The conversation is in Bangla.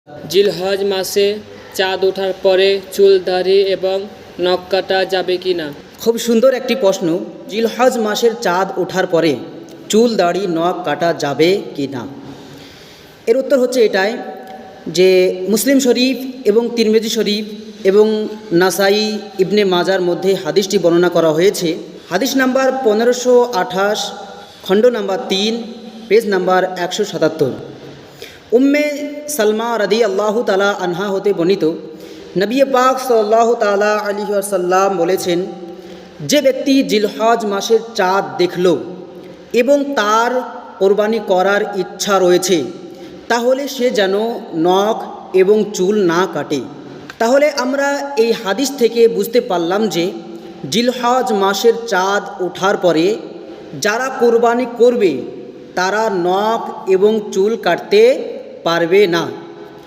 জিলহজ মাসে চাঁদ ওঠার পরে চুল দাড়ি এবং নখ কাটা যাবে কি না? খুব সুন্দর একটি প্রশ্ন। জিলহজ মাসের চাঁদ ওঠার পরে চুল দাড়ি নখ কাটা যাবে কি না? এর উত্তর হচ্ছে এটাই যে মুসলিম শরীফ এবং তিরমিজি শরীফ এবং নাসাই ইবনে মাজার মধ্যে হাদিসটি বর্ণনা করা হয়েছে। হাদিস নাম্বার 1528, খণ্ড number 3, page number 177। Umme Salma রাদিয়াল্লাহু তাআলা আনহা হতে বর্ণিত, নবী পাক সাল্লাল্লাহু তাআলা আলাইহি ওয়াসাল্লাম বলেছেন, যে ব্যক্তি জিলহজ মাসের চাঁদ দেখল এবং তার কোরবানি করার ইচ্ছা রয়েছে তাহলে সে যেন নখ এবং চুল না কাটে। তাহলে আমরা এই হাদিস থেকে বুঝতে পারলাম যে জিলহজ মাসের চাঁদ ওঠার পরে যারা কোরবানি করবে তারা নখ এবং চুল কাটতে পারবে না।